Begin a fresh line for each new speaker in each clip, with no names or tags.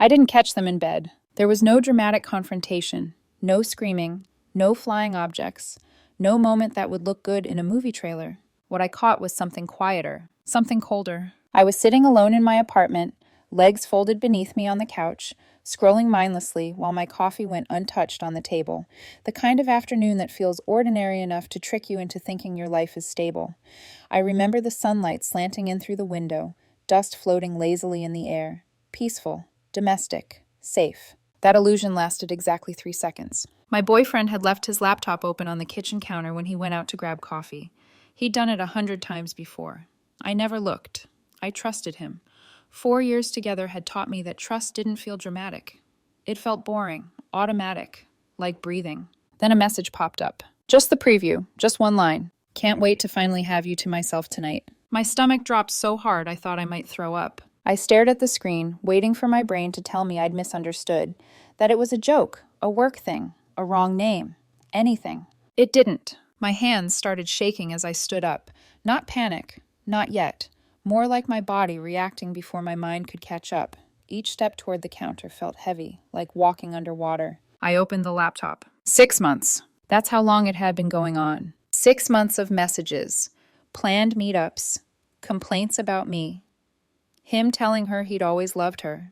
I didn't catch them in bed. There was no dramatic confrontation, no screaming, no flying objects, no moment that would look good in a movie trailer. What I caught was something quieter, something colder. I was sitting alone in my apartment, legs folded beneath me on the couch, scrolling mindlessly while my coffee went untouched on the table. The kind of afternoon that feels ordinary enough to trick you into thinking your life is stable. I remember the sunlight slanting in through the window, dust floating lazily in the air. Peaceful, domestic, safe. That illusion lasted exactly 3 seconds. My boyfriend had left his laptop open on the kitchen counter when he went out to grab coffee. He'd done it 100 times before. I never looked. I trusted him. 4 years together had taught me that trust didn't feel dramatic. It felt boring, automatic, like breathing. Then a message popped up. Just the preview, just one line. Can't wait to finally have you to myself tonight. My stomach dropped so hard I thought I might throw up. I stared at the screen, waiting for my brain to tell me I'd misunderstood, that it was a joke, a work thing, a wrong name, anything. It didn't. My hands started shaking as I stood up. Not panic, not yet. More like my body reacting before my mind could catch up. Each step toward the counter felt heavy, like walking underwater. I opened the laptop. 6 months. That's how long it had been going on. 6 months of messages, planned meetups, complaints about me, him telling her he'd always loved her,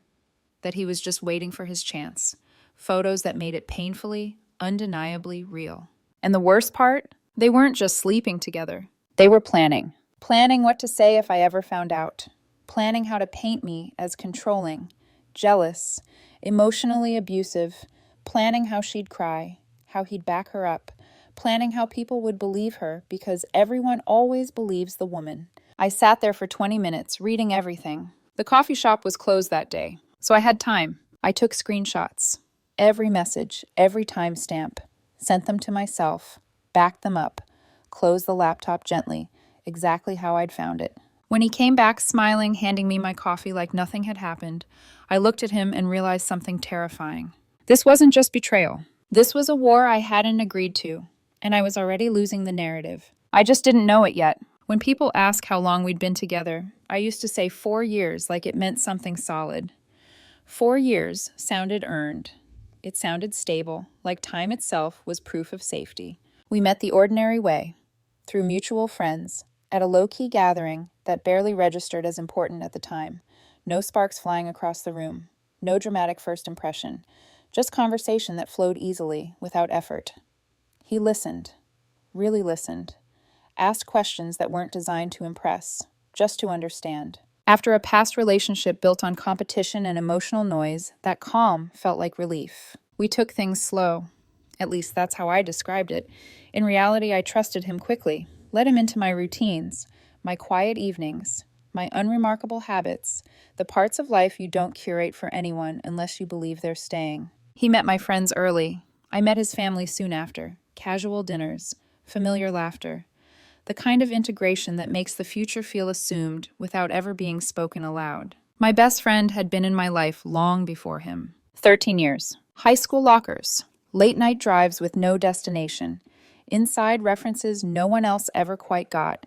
that he was just waiting for his chance, photos that made it painfully, undeniably real. And the worst part? They weren't just sleeping together. They were planning. Planning what to say if I ever found out. Planning how to paint me as controlling, jealous, emotionally abusive. Planning how she'd cry, how he'd back her up. Planning how people would believe her because everyone always believes the woman. I sat there for 20 minutes, reading everything. The coffee shop was closed that day, so I had time. I took screenshots. Every message, every timestamp. Sent them to myself, backed them up, closed the laptop gently, exactly how I'd found it. When he came back smiling, handing me my coffee like nothing had happened, I looked at him and realized something terrifying. This wasn't just betrayal. This was a war I hadn't agreed to, and I was already losing the narrative. I just didn't know it yet. When people ask how long we'd been together, I used to say 4 years like it meant something solid. 4 years sounded earned. It sounded stable, like time itself was proof of safety. We met the ordinary way, through mutual friends, at a low-key gathering that barely registered as important at the time. No sparks flying across the room, no dramatic first impression, just conversation that flowed easily, without effort. He listened, really listened, asked questions that weren't designed to impress, just to understand. After a past relationship built on competition and emotional noise, that calm felt like relief. We took things slow. At least that's how I described it. In reality, I trusted him quickly, let him into my routines, my quiet evenings, my unremarkable habits, the parts of life you don't curate for anyone unless you believe they're staying. He met my friends early. I met his family soon after. Casual dinners, familiar laughter. The kind of integration that makes the future feel assumed without ever being spoken aloud. My best friend had been in my life long before him. 13 years. High school lockers. Late-night drives with no destination. Inside references no one else ever quite got.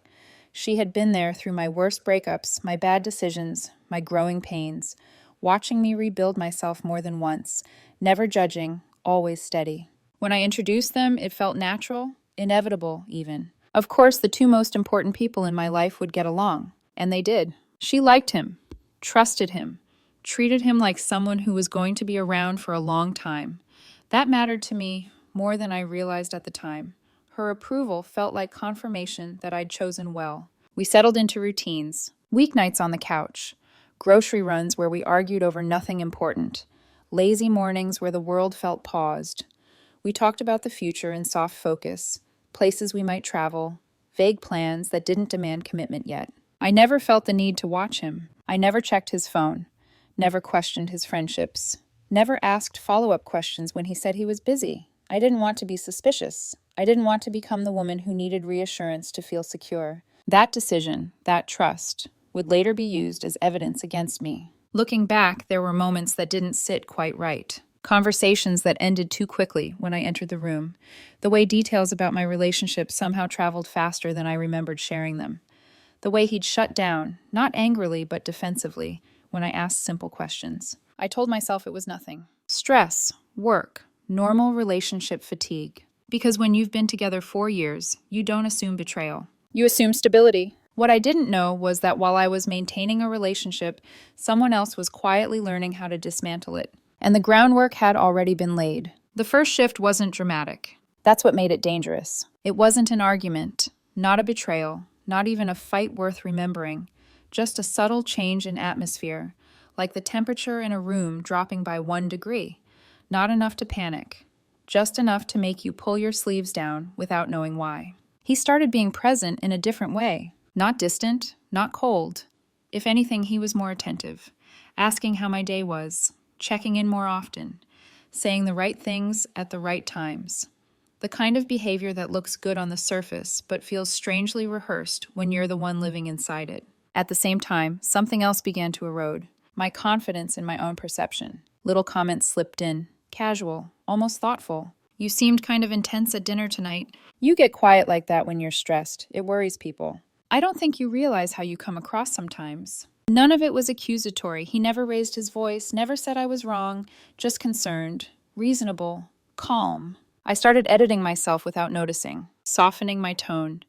She had been there through my worst breakups, my bad decisions, my growing pains, watching me rebuild myself more than once, never judging, always steady. When I introduced them, it felt natural, inevitable even. Of course, the two most important people in my life would get along, and they did. She liked him, trusted him, treated him like someone who was going to be around for a long time. That mattered to me more than I realized at the time. Her approval felt like confirmation that I'd chosen well. We settled into routines, weeknights on the couch, grocery runs where we argued over nothing important, lazy mornings where the world felt paused. We talked about the future in soft focus, places we might travel, vague plans that didn't demand commitment yet. I never felt the need to watch him. I never checked his phone, never questioned his friendships, never asked follow-up questions when he said he was busy. I didn't want to be suspicious. I didn't want to become the woman who needed reassurance to feel secure. That decision, that trust, would later be used as evidence against me. Looking back, there were moments that didn't sit quite right. Conversations that ended too quickly when I entered the room. The way details about my relationship somehow traveled faster than I remembered sharing them. The way he'd shut down, not angrily but defensively, when I asked simple questions. I told myself it was nothing. Stress, work, normal relationship fatigue. Because when you've been together 4 years, you don't assume betrayal. You assume stability. What I didn't know was that while I was maintaining a relationship, someone else was quietly learning how to dismantle it. And the groundwork had already been laid. The first shift wasn't dramatic. That's what made it dangerous. It wasn't an argument, not a betrayal, not even a fight worth remembering, just a subtle change in atmosphere, like the temperature in a room dropping by 1 degree. Not enough to panic, just enough to make you pull your sleeves down without knowing why. He started being present in a different way. Not distant, not cold. If anything, he was more attentive, asking how my day was, checking in more often, saying the right things at the right times. The kind of behavior that looks good on the surface, but feels strangely rehearsed when you're the one living inside it. At the same time, something else began to erode. My confidence in my own perception. Little comments slipped in, casual, almost thoughtful. You seemed kind of intense at dinner tonight. You get quiet like that when you're stressed. It worries people. I don't think you realize how you come across sometimes. None of it was accusatory. He never raised his voice, never said I was wrong, just concerned, reasonable, calm. I started editing myself without noticing, softening my tone,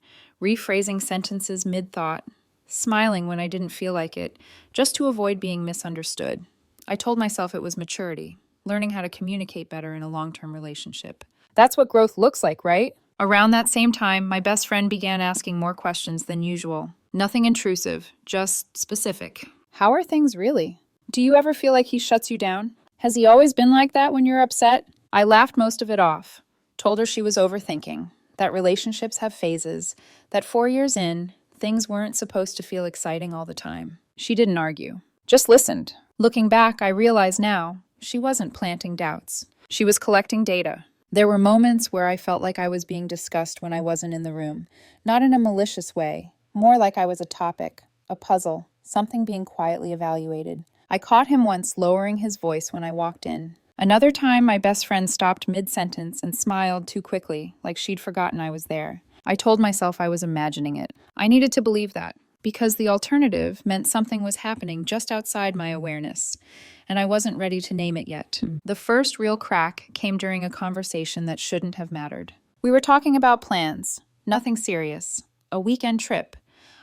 rephrasing sentences mid-thought, smiling when I didn't feel like it, just to avoid being misunderstood. I told myself it was maturity, learning how to communicate better in a long-term relationship. That's what growth looks like, right? Around that same time, my best friend began asking more questions than usual. Nothing intrusive, just specific. How are things really? Do you ever feel like he shuts you down? Has he always been like that when you're upset? I laughed most of it off, told her she was overthinking, that relationships have phases, that 4 years in, things weren't supposed to feel exciting all the time. She didn't argue, just listened. Looking back, I realize now, she wasn't planting doubts. She was collecting data. There were moments where I felt like I was being discussed when I wasn't in the room, not in a malicious way, more like I was a topic, a puzzle, something being quietly evaluated. I caught him once lowering his voice when I walked in. Another time, my best friend stopped mid-sentence and smiled too quickly, like she'd forgotten I was there. I told myself I was imagining it. I needed to believe that, because the alternative meant something was happening just outside my awareness, and I wasn't ready to name it yet. The first real crack came during a conversation that shouldn't have mattered. We were talking about plans, nothing serious, a weekend trip.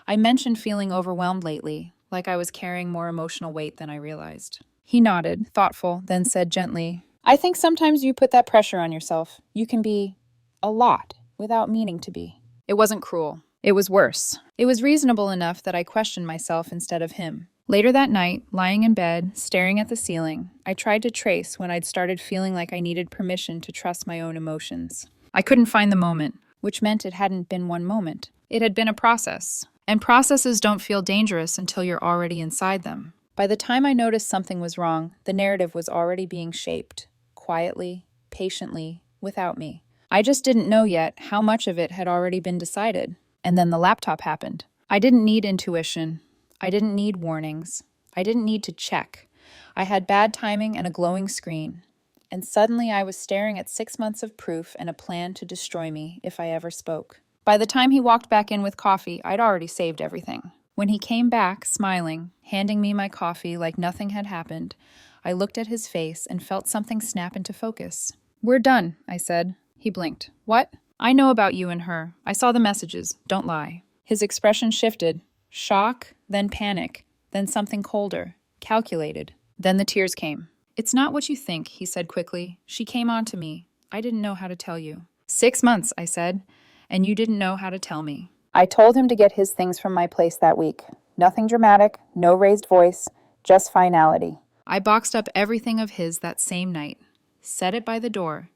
I mentioned feeling overwhelmed lately, like I was carrying more emotional weight than I realized. He nodded, thoughtful, then said gently, I think sometimes you put that pressure on yourself. You can be a lot without meaning to be. It wasn't cruel. It was worse. It was reasonable enough that I questioned myself instead of him. Later that night, lying in bed, staring at the ceiling, I tried to trace when I'd started feeling like I needed permission to trust my own emotions. I couldn't find the moment, which meant it hadn't been one moment. It had been a process. And processes don't feel dangerous until you're already inside them. By the time I noticed something was wrong, the narrative was already being shaped, quietly, patiently, without me. I just didn't know yet how much of it had already been decided. And then the laptop happened. I didn't need intuition. I didn't need warnings. I didn't need to check. I had bad timing and a glowing screen. And suddenly I was staring at 6 months of proof and a plan to destroy me if I ever spoke. By the time he walked back in with coffee, I'd already saved everything. When he came back, smiling, handing me my coffee like nothing had happened, I looked at his face and felt something snap into focus. We're done, I said. He blinked. What? I know about you and her. I saw the messages. Don't lie. His expression shifted. Shock, then panic, then something colder, calculated. Then the tears came. It's not what you think, he said quickly. She came on to me. I didn't know how to tell you. 6 months, I said, and you didn't know how to tell me. I told him to get his things from my place that week. Nothing dramatic, no raised voice, just finality. I boxed up everything of his that same night, set it by the door,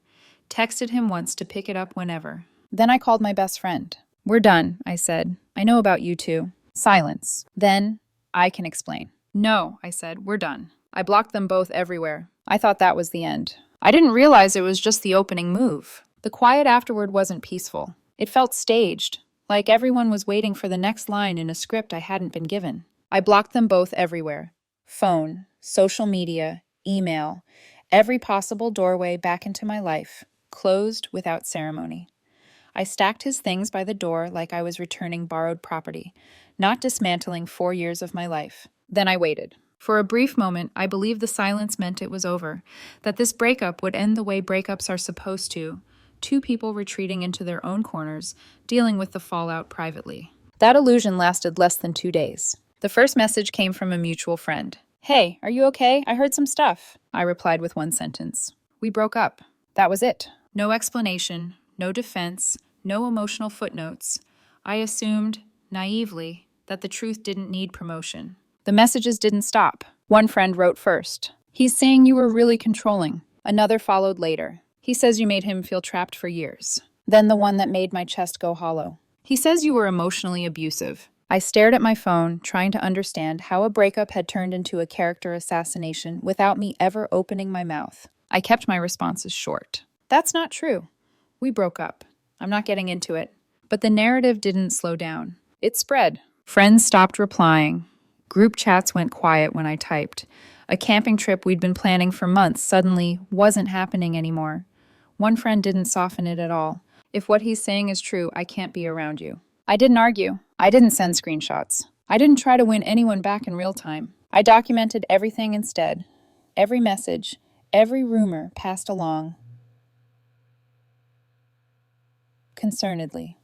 texted him once to pick it up whenever. Then I called my best friend. We're done, I said. I know about you two. Silence. Then, I can explain. No, I said, we're done. I blocked them both everywhere. I thought that was the end. I didn't realize it was just the opening move. The quiet afterward wasn't peaceful. It felt staged, like everyone was waiting for the next line in a script I hadn't been given. I blocked them both everywhere. Phone, social media, email, every possible doorway back into my life, closed without ceremony. I stacked his things by the door like I was returning borrowed property, not dismantling 4 years of my life. Then I waited. For a brief moment, I believed the silence meant it was over, that this breakup would end the way breakups are supposed to, two people retreating into their own corners, dealing with the fallout privately. That illusion lasted less than 2 days. The first message came from a mutual friend. "Hey, are you okay? I heard some stuff." I replied with one sentence. "We broke up." That was it. No explanation, no defense, no emotional footnotes. I assumed, naively, that the truth didn't need promotion. The messages didn't stop. One friend wrote first. "He's saying you were really controlling." Another followed later. "He says you made him feel trapped for years." Then the one that made my chest go hollow. "He says you were emotionally abusive." I stared at my phone, trying to understand how a breakup had turned into a character assassination without me ever opening my mouth. I kept my responses short. "That's not true. We broke up. I'm not getting into it." But the narrative didn't slow down. It spread. Friends stopped replying. Group chats went quiet when I typed. A camping trip we'd been planning for months suddenly wasn't happening anymore. One friend didn't soften it at all. "If what he's saying is true, I can't be around you." I didn't argue. I didn't send screenshots. I didn't try to win anyone back in real time. I documented everything instead. Every message, every rumor passed along. Concernedly.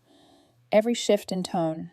Every shift in tone.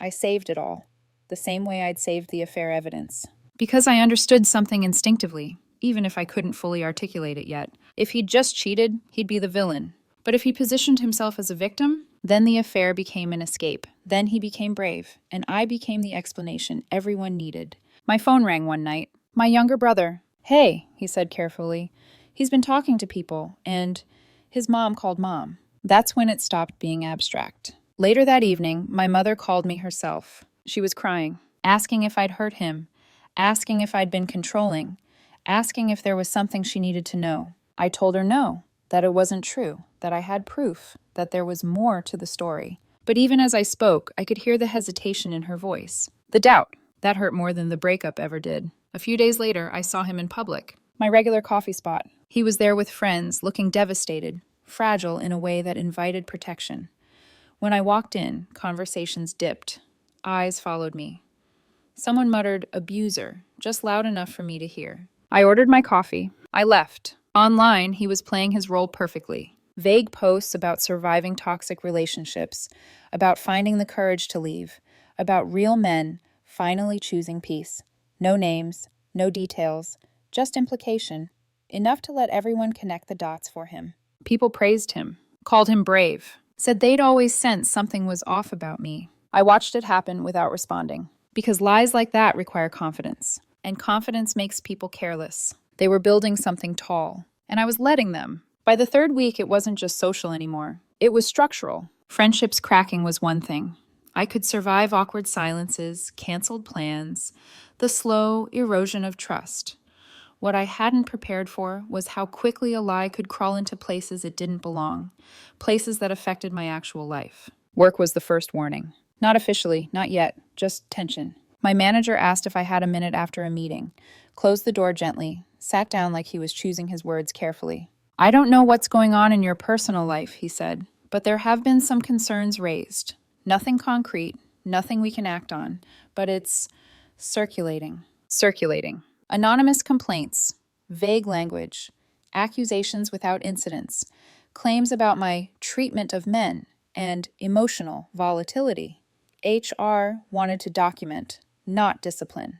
I saved it all, the same way I'd saved the affair evidence. Because I understood something instinctively, even if I couldn't fully articulate it yet. If he'd just cheated, he'd be the villain. But if he positioned himself as a victim, then the affair became an escape. Then he became brave, and I became the explanation everyone needed. My phone rang one night. My younger brother. "Hey," he said carefully. "He's been talking to people, and his mom called Mom." That's when it stopped being abstract. Later that evening, my mother called me herself. She was crying, asking if I'd hurt him, asking if I'd been controlling, asking if there was something she needed to know. I told her no, that it wasn't true, that I had proof, that there was more to the story. But even as I spoke, I could hear the hesitation in her voice. The doubt. That hurt more than the breakup ever did. A few days later, I saw him in public. My regular coffee spot. He was there with friends, looking devastated, fragile in a way that invited protection. When I walked in, conversations dipped. Eyes followed me. Someone muttered, "abuser," just loud enough for me to hear. I ordered my coffee. I left. Online, he was playing his role perfectly. Vague posts about surviving toxic relationships, about finding the courage to leave, about real men finally choosing peace. No names, no details, just implication, enough to let everyone connect the dots for him. People praised him, called him brave, said they'd always sensed something was off about me. I watched it happen without responding, because lies like that require confidence, and confidence makes people careless. They were building something tall, and I was letting them. By the third week, it wasn't just social anymore. It was structural. Friendships cracking was one thing. I could survive awkward silences, canceled plans, the slow erosion of trust. What I hadn't prepared for was how quickly a lie could crawl into places it didn't belong, places that affected my actual life. Work was the first warning. Not officially, not yet, just tension. My manager asked if I had a minute after a meeting, closed the door gently, sat down like he was choosing his words carefully. "I don't know what's going on in your personal life," he said, "but there have been some concerns raised. Nothing concrete, nothing we can act on, but it's circulating. Anonymous complaints, vague language, accusations without incidents, claims about my treatment of men, and emotional volatility. HR wanted to document, not discipline.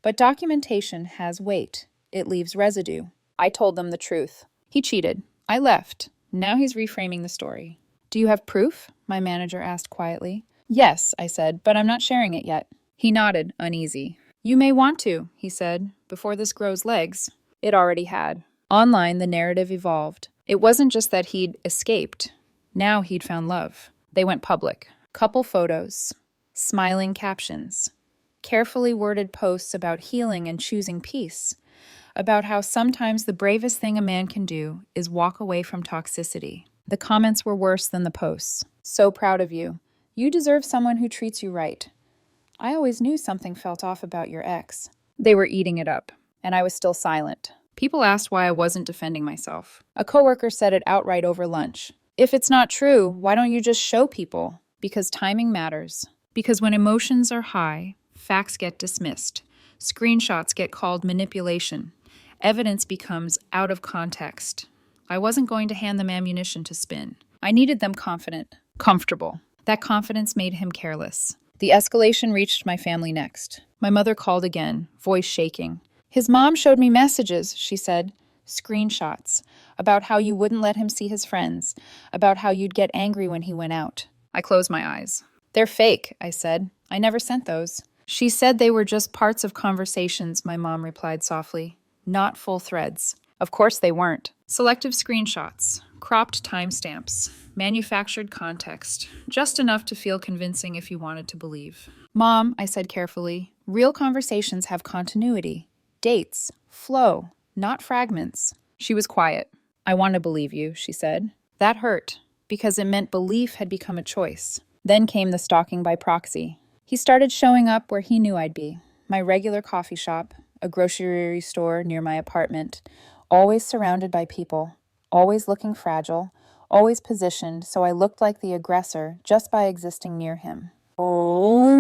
But documentation has weight. It leaves residue. I told them the truth. He cheated. I left. Now he's reframing the story. "Do you have proof?" my manager asked quietly. "Yes," I said, "but I'm not sharing it yet." He nodded, uneasy. "You may want to," he said, "before this grows legs." It already had. Online, the narrative evolved. It wasn't just that he'd escaped. Now he'd found love. They went public. Couple photos, smiling captions, carefully worded posts about healing and choosing peace, about how sometimes the bravest thing a man can do is walk away from toxicity. The comments were worse than the posts. "So proud of you. You deserve someone who treats you right. I always knew something felt off about your ex." They were eating it up, and I was still silent. People asked why I wasn't defending myself. A coworker said it outright over lunch. "If it's not true, why don't you just show people?" Because timing matters. Because when emotions are high, facts get dismissed. Screenshots get called manipulation. Evidence becomes out of context. I wasn't going to hand them ammunition to spin. I needed them confident, comfortable. That confidence made him careless. The escalation reached my family next. My mother called again, voice shaking. His mom showed me messages, she said. Screenshots. About how you wouldn't let him see his friends. About how you'd get angry when he went out. I closed my eyes. They're fake, I said. I never sent those. She said they were just parts of conversations, my mom replied softly. Not full threads. Of course they weren't. Selective screenshots. Cropped timestamps. Manufactured context. Just enough to feel convincing if you wanted to believe. Mom, I said carefully, real conversations have continuity. Dates. Flow. Not fragments. She was quiet. I want to believe you, she said. That hurt, because it meant belief had become a choice. Then came the stalking by proxy. He started showing up where he knew I'd be. My regular coffee shop, a grocery store near my apartment, always surrounded by people, always looking fragile, always positioned so I looked like the aggressor just by existing near him. Oh,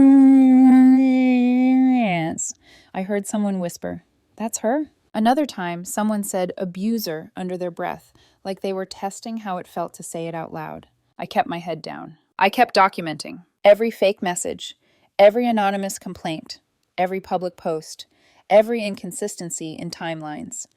yes, I heard someone whisper. That's her? Another time, someone said abuser under their breath, like they were testing how it felt to say it out loud. I kept my head down. I kept documenting every fake message, every anonymous complaint, every public post, every inconsistency in timelines.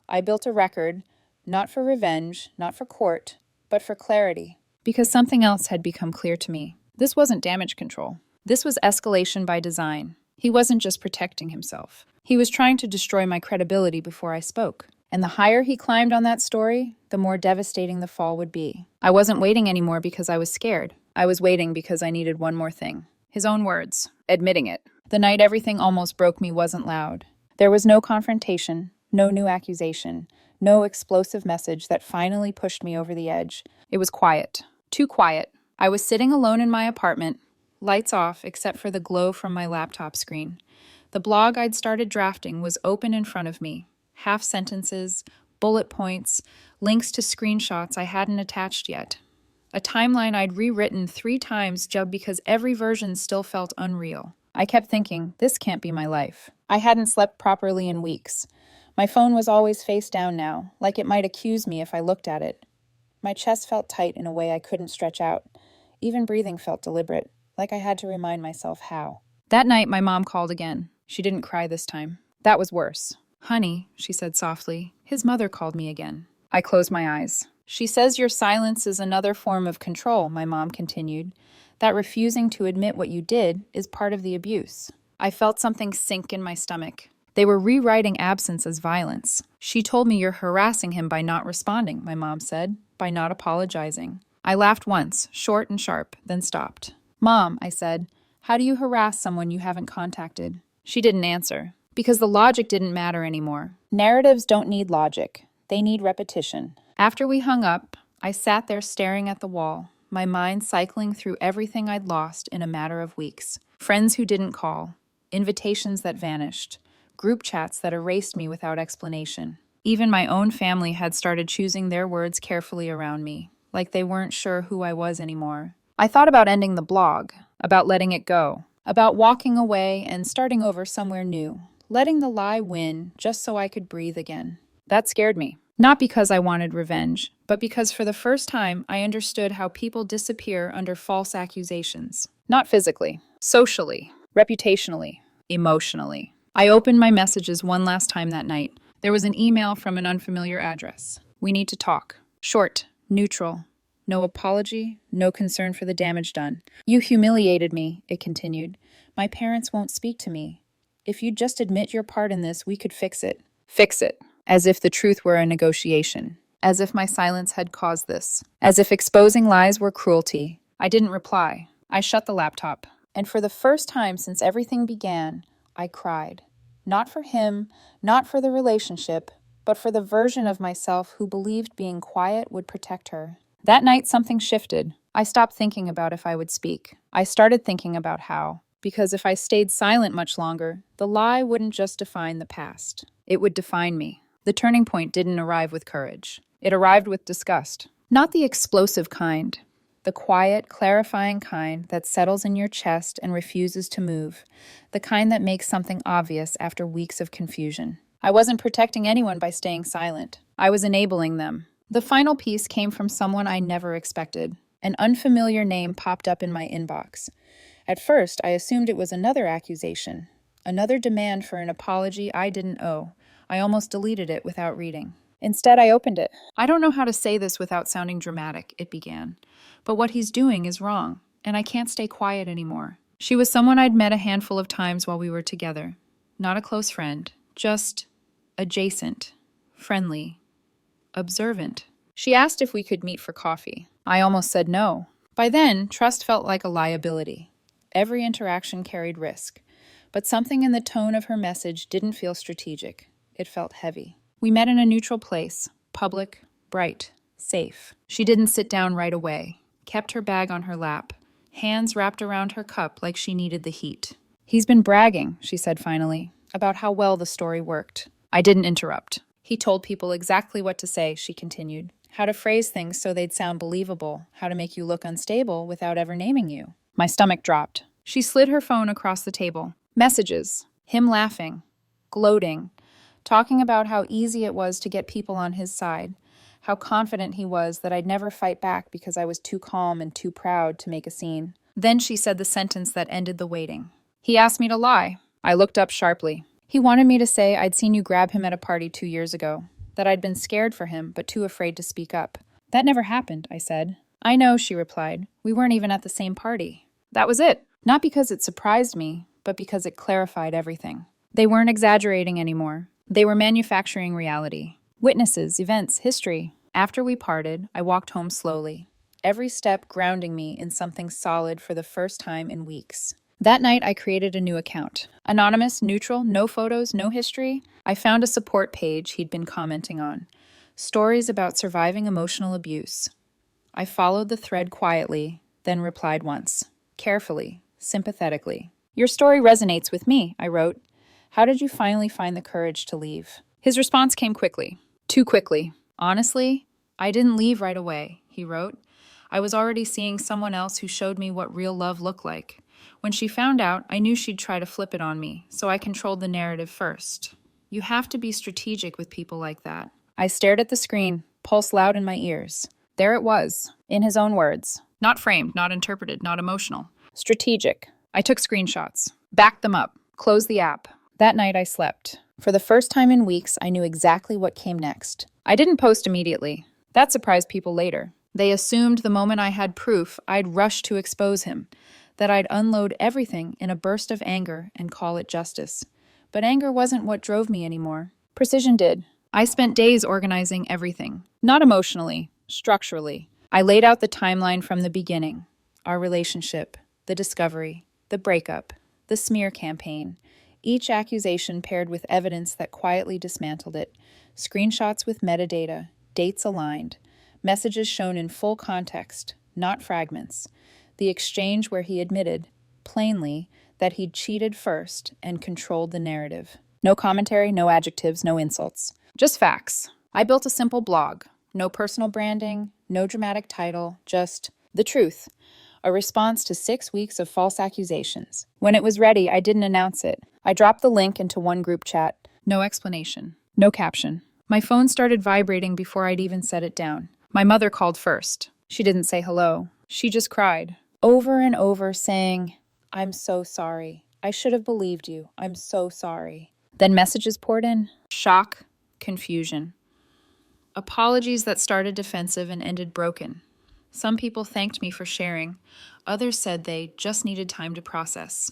I built a record, not for revenge, not for court, but for clarity. Because something else had become clear to me. This wasn't damage control. This was escalation by design. He wasn't just protecting himself. He was trying to destroy my credibility before I spoke. And the higher he climbed on that story, the more devastating the fall would be. I wasn't waiting anymore because I was scared. I was waiting because I needed one more thing. His own words, admitting it. The night everything almost broke me wasn't loud. There was no confrontation, no new accusation, no explosive message that finally pushed me over the edge. It was quiet. Too quiet. I was sitting alone in my apartment, lights off except for the glow from my laptop screen. The blog I'd started drafting was open in front of me. Half sentences, bullet points, links to screenshots I hadn't attached yet. A timeline I'd rewritten 3 times just because every version still felt unreal. I kept thinking, this can't be my life. I hadn't slept properly in weeks. My phone was always face down now, like it might accuse me if I looked at it. My chest felt tight in a way I couldn't stretch out. Even breathing felt deliberate, like I had to remind myself how. That night, my mom called again. She didn't cry this time. That was worse. Honey, she said softly, his mother called me again. I closed my eyes. She says your silence is another form of control, my mom continued. That refusing to admit what you did is part of the abuse. I felt something sink in my stomach. They were rewriting absence as violence. She told me you're harassing him by not responding, my mom said, by not apologizing. I laughed once, short and sharp, then stopped. Mom, I said, how do you harass someone you haven't contacted? She didn't answer, because the logic didn't matter anymore. Narratives don't need logic. They need repetition. After we hung up, I sat there staring at the wall, my mind cycling through everything I'd lost in a matter of weeks. Friends who didn't call, invitations that vanished, group chats that erased me without explanation. Even my own family had started choosing their words carefully around me, like they weren't sure who I was anymore. I thought about ending the blog, about letting it go, about walking away and starting over somewhere new, letting the lie win just so I could breathe again. That scared me. Not because I wanted revenge, but because for the first time I understood how people disappear under false accusations. Not physically, socially, reputationally, emotionally. I opened my messages one last time that night. There was an email from an unfamiliar address. We need to talk. Short, neutral. No apology, no concern for the damage done. You humiliated me, it continued. My parents won't speak to me. If you'd just admit your part in this, we could fix it. Fix it. As if the truth were a negotiation. As if my silence had caused this. As if exposing lies were cruelty. I didn't reply. I shut the laptop. And for the first time since everything began, I cried. Not for him, not for the relationship, but for the version of myself who believed being quiet would protect her. That night, something shifted. I stopped thinking about if I would speak. I started thinking about how. Because if I stayed silent much longer, the lie wouldn't just define the past. It would define me. The turning point didn't arrive with courage. It arrived with disgust. Not the explosive kind. The quiet, clarifying kind that settles in your chest and refuses to move. The kind that makes something obvious after weeks of confusion. I wasn't protecting anyone by staying silent. I was enabling them. The final piece came from someone I never expected. An unfamiliar name popped up in my inbox. At first, I assumed it was another accusation, another demand for an apology I didn't owe. I almost deleted it without reading. Instead, I opened it. "I don't know how to say this without sounding dramatic," it began. "But what he's doing is wrong, and I can't stay quiet anymore." She was someone I'd met a handful of times while we were together. Not a close friend, just adjacent, friendly, observant. She asked if we could meet for coffee. I almost said no. By then, trust felt like a liability. Every interaction carried risk. But something in the tone of her message didn't feel strategic. It felt heavy. We met in a neutral place, public, bright, safe. She didn't sit down right away, kept her bag on her lap, hands wrapped around her cup like she needed the heat. "He's been bragging," she said finally, "about how well the story worked." I didn't interrupt. "He told people exactly what to say," she continued. "How to phrase things so they'd sound believable, how to make you look unstable without ever naming you." My stomach dropped. She slid her phone across the table. Messages. Him laughing, gloating, talking about how easy it was to get people on his side, how confident he was that I'd never fight back because I was too calm and too proud to make a scene. Then she said the sentence that ended the waiting. "He asked me to lie." I looked up sharply. "He wanted me to say I'd seen you grab him at a party 2 years ago, that I'd been scared for him but too afraid to speak up." "That never happened," I said. "I know," she replied. "We weren't even at the same party." That was it. Not because it surprised me, but because it clarified everything. They weren't exaggerating anymore. They were manufacturing reality. Witnesses, events, history. After we parted, I walked home slowly, every step grounding me in something solid for the first time in weeks. That night, I created a new account. Anonymous, neutral, no photos, no history. I found a support page he'd been commenting on. Stories about surviving emotional abuse. I followed the thread quietly, then replied once. Carefully, sympathetically. "Your story resonates with me," I wrote. "How did you finally find the courage to leave?" His response came quickly. Too quickly. "Honestly, I didn't leave right away," he wrote. "I was already seeing someone else who showed me what real love looked like. When she found out, I knew she'd try to flip it on me, so I controlled the narrative first. You have to be strategic with people like that." I stared at the screen, pulse loud in my ears. There it was, in his own words. Not framed, not interpreted, not emotional. Strategic. I took screenshots, backed them up, closed the app. That night I slept. For the first time in weeks, I knew exactly what came next. I didn't post immediately. That surprised people later. They assumed the moment I had proof, I'd rush to expose him, that I'd unload everything in a burst of anger and call it justice. But anger wasn't what drove me anymore. Precision did. I spent days organizing everything. Not emotionally, structurally. I laid out the timeline from the beginning. Our relationship, the discovery, the breakup, the smear campaign. Each accusation paired with evidence that quietly dismantled it. Screenshots with metadata, dates aligned, messages shown in full context, not fragments. The exchange where he admitted, plainly, that he'd cheated first and controlled the narrative. No commentary, no adjectives, no insults. Just facts. I built a simple blog. No personal branding, no dramatic title, just the truth. A response to 6 weeks of false accusations. When it was ready, I didn't announce it. I dropped the link into one group chat. No explanation. No caption. My phone started vibrating before I'd even set it down. My mother called first. She didn't say hello. She just cried. Over and over saying, "I'm so sorry. I should have believed you. I'm so sorry." Then messages poured in. Shock, confusion. Apologies that started defensive and ended broken. Some people thanked me for sharing. Others said they just needed time to process.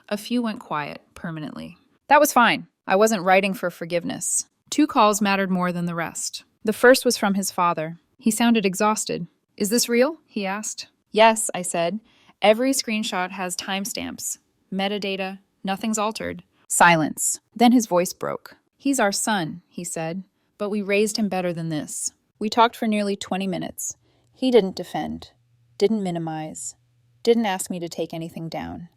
A few went quiet, permanently. That was fine. I wasn't writing for forgiveness. 2 calls mattered more than the rest. The first was from his father. He sounded exhausted. "Is this real?" he asked. "Yes," I said. "Every screenshot has timestamps. Metadata. Nothing's altered." Silence. Then his voice broke. "He's our son," he said. "But we raised him better than this." We talked for nearly 20 minutes. He didn't defend, didn't minimize, didn't ask me to take anything down.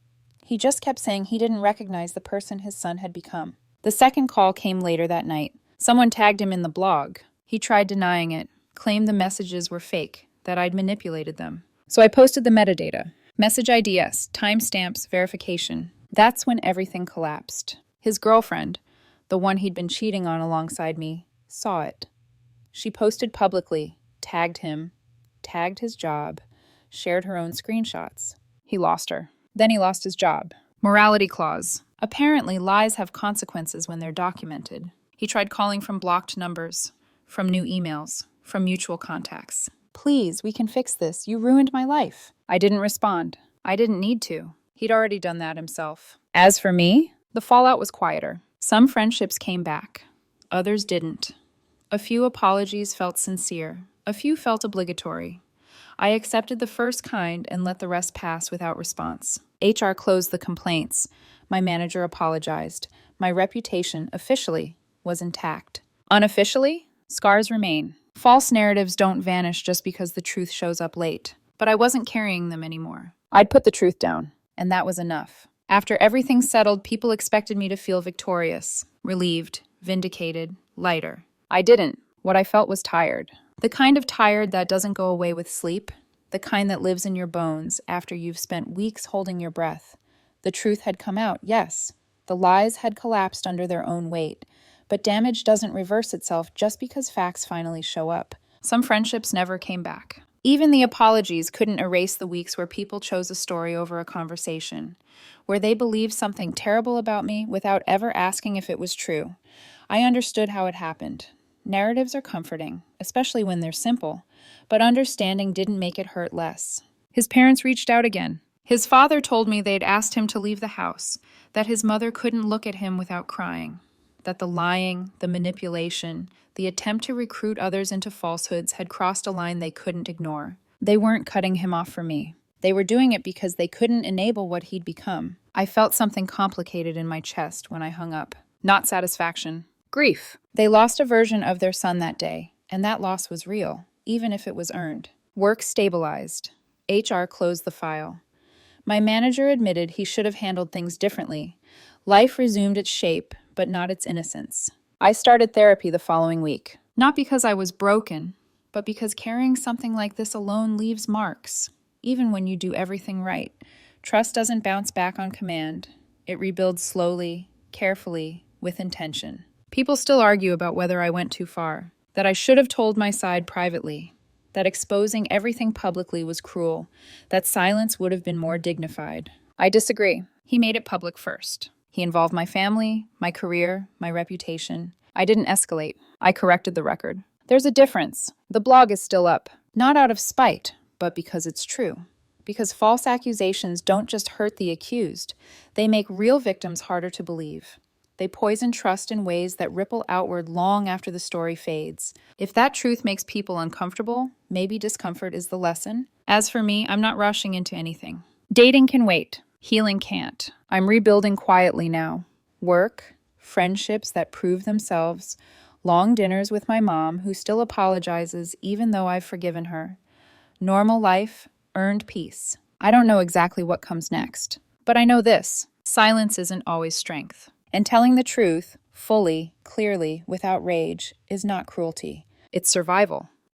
He just kept saying he didn't recognize the person his son had become. The second call came later that night. Someone tagged him in the blog. He tried denying it, claimed the messages were fake, that I'd manipulated them. So I posted the metadata. Message IDS, timestamps, verification. That's when everything collapsed. His girlfriend, the one he'd been cheating on alongside me, saw it. She posted publicly, tagged him, tagged his job, shared her own screenshots. He lost her. Then he lost his job. Morality clause. Apparently, lies have consequences when they're documented. He tried calling from blocked numbers, from new emails, from mutual contacts. Please, we can fix this. You ruined my life. I didn't respond. I didn't need to. He'd already done that himself. As for me, the fallout was quieter. Some friendships came back. Others didn't. A few apologies felt sincere. A few felt obligatory. I accepted the first kind and let the rest pass without response. HR closed the complaints. My manager apologized. My reputation, officially, was intact. Unofficially, scars remain. False narratives don't vanish just because the truth shows up late. But I wasn't carrying them anymore. I'd put the truth down, and that was enough. After everything settled, people expected me to feel victorious, relieved, vindicated, lighter. I didn't. What I felt was tired. The kind of tired that doesn't go away with sleep. The kind that lives in your bones after you've spent weeks holding your breath. The truth had come out, yes. The lies had collapsed under their own weight. But damage doesn't reverse itself just because facts finally show up. Some friendships never came back. Even the apologies couldn't erase the weeks where people chose a story over a conversation, where they believed something terrible about me without ever asking if it was true. I understood how it happened. Narratives are comforting, especially when they're simple, but understanding didn't make it hurt less. His parents reached out again. His father told me they'd asked him to leave the house, that his mother couldn't look at him without crying, that the lying, the manipulation, the attempt to recruit others into falsehoods had crossed a line they couldn't ignore. They weren't cutting him off for me. They were doing it because they couldn't enable what he'd become. I felt something complicated in my chest when I hung up. Not satisfaction. Grief. They lost a version of their son that day, and that loss was real, even if it was earned. Work stabilized. HR closed the file. My manager admitted he should have handled things differently. Life resumed its shape, but not its innocence. I started therapy the following week. Not because I was broken, but because carrying something like this alone leaves marks. Even when you do everything right, trust doesn't bounce back on command. It rebuilds slowly, carefully, with intention. People still argue about whether I went too far, that I should have told my side privately, that exposing everything publicly was cruel, that silence would have been more dignified. I disagree. He made it public first. He involved my family, my career, my reputation. I didn't escalate. I corrected the record. There's a difference. The blog is still up, not out of spite, but because it's true. Because false accusations don't just hurt the accused, they make real victims harder to believe. They poison trust in ways that ripple outward long after the story fades. If that truth makes people uncomfortable, maybe discomfort is the lesson. As for me, I'm not rushing into anything. Dating can wait. Healing can't. I'm rebuilding quietly now. Work, friendships that prove themselves, long dinners with my mom, who still apologizes even though I've forgiven her. Normal life, earned peace. I don't know exactly what comes next, but I know this. Silence isn't always strength. And telling the truth, fully, clearly, without rage, is not cruelty. It's survival.